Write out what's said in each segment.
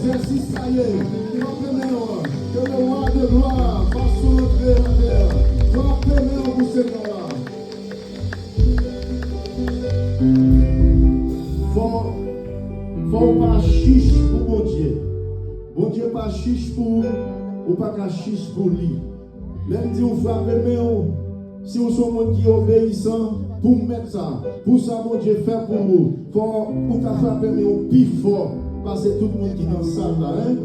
Jésus, ça y est, que le roi de gloire fasse son entrée à terre. Frappez-le pour ce temps-là. Faut pas chiche pour mon Dieu. Mon Dieu pas chiche pour vous, ou pas qu'à chiche pour lui. Même si vous frappez, mais si vous êtes un monde qui est obéissant, pour mettre ça, pour ça, mon Dieu fait pour vous. Faut pour frapper, mais plus fort, parce que tout le monde qui est dans la salle là, hein.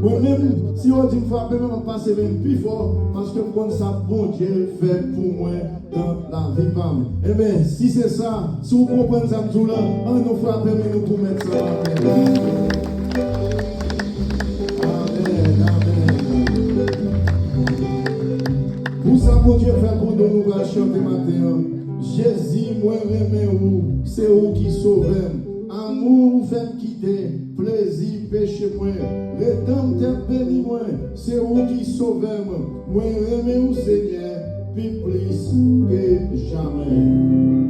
Moi-même, si on dit frapper, je vais passer même plus fort, parce que comme ça, bon Dieu fait pour moi dans la vie. Eh bien, si c'est ça, si vous comprenez ça, tout là, on nous frappe, mais nous pour mettre ça. Amen. Pour ça, mon Dieu fait pour nous, nous allons chanter matin. Jésus, moi, remets où, c'est où qui sauve. Amour, fait quitter, plaisir, péché, moi. Rédempteur, béni, moi, c'est où qui sauve. Moi, remets où, Seigneur, plus que jamais.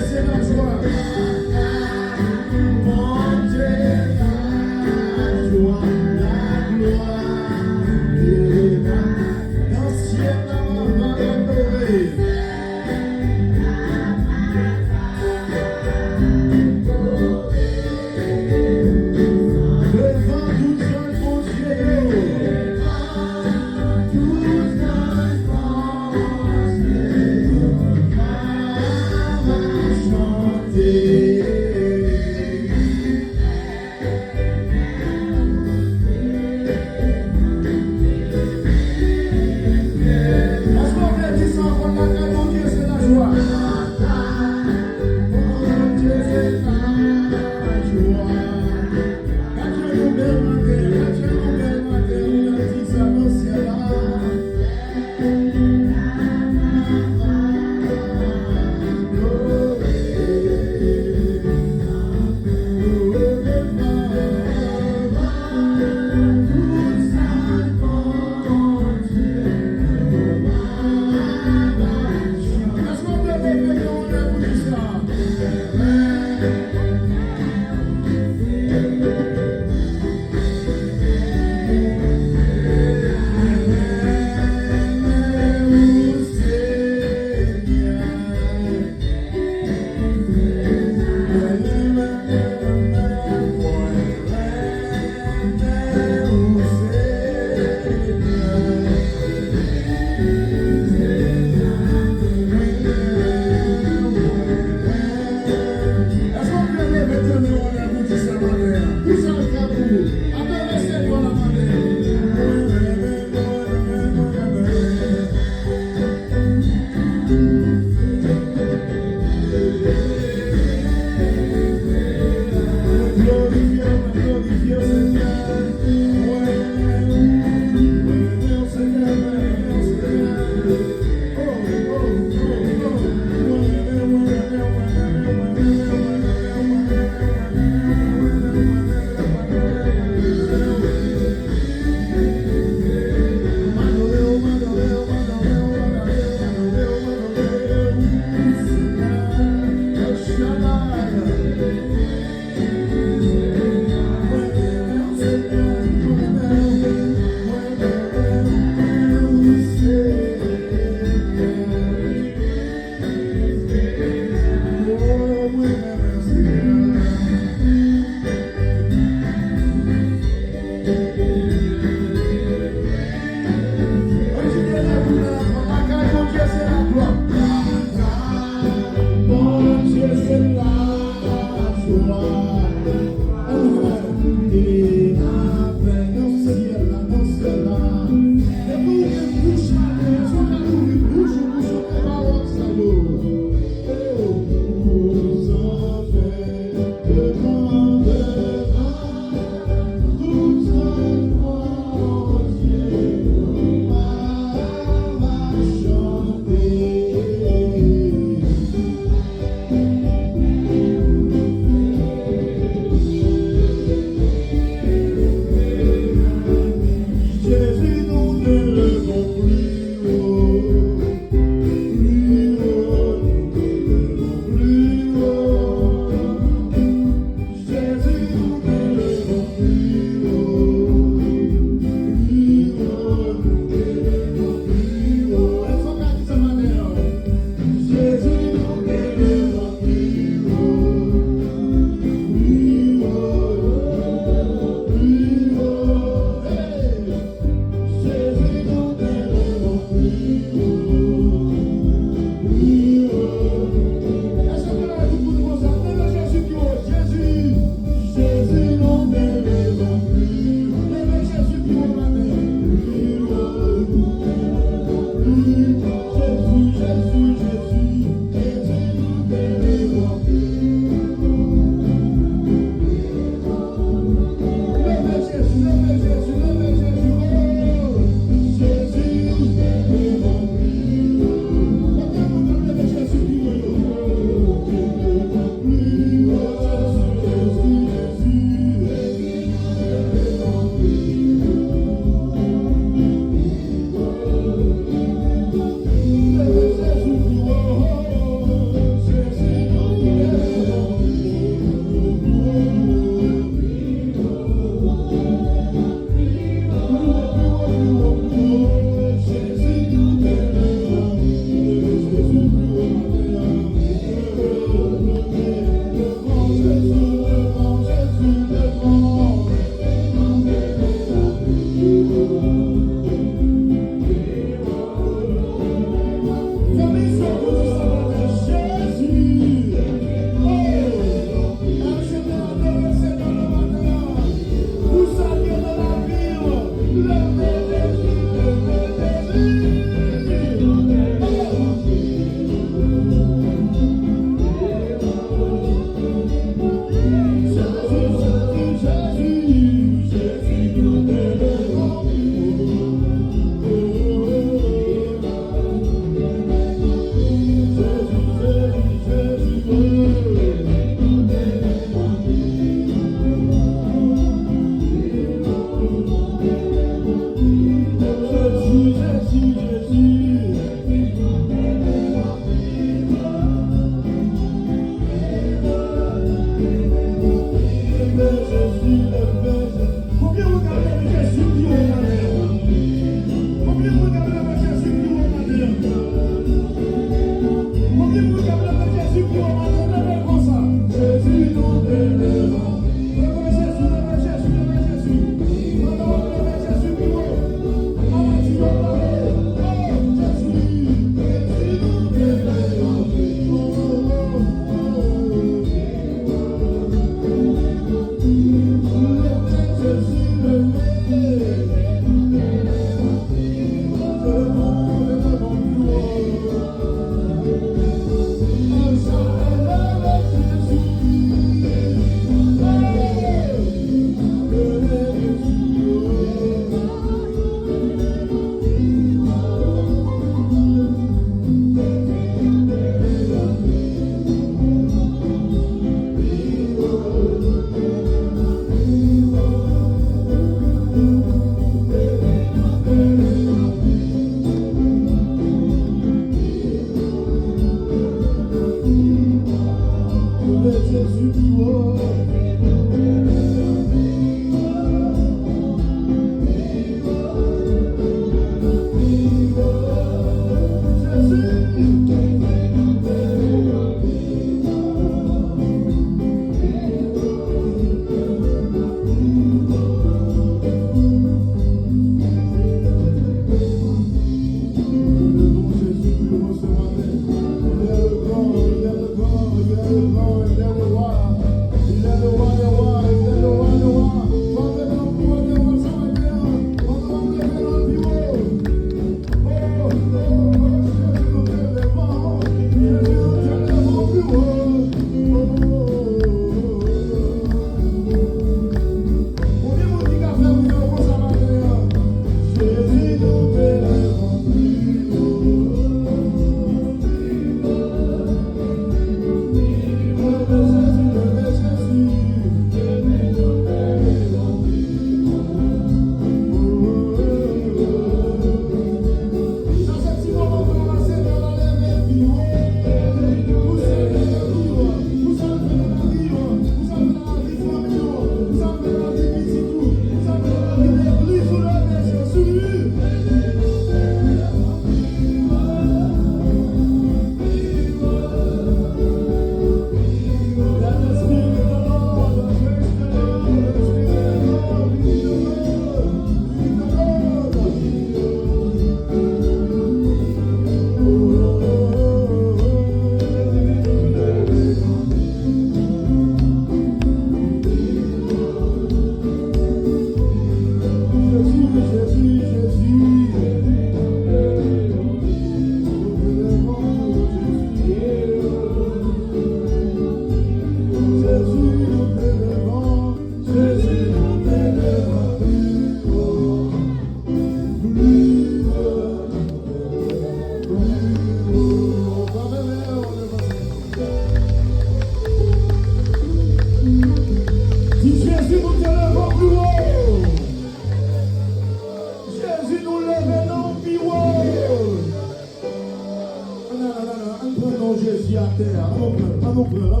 Jésus à terre. On nous prend.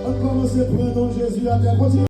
On commence à prendre le nom de Jésus à terre. Continue.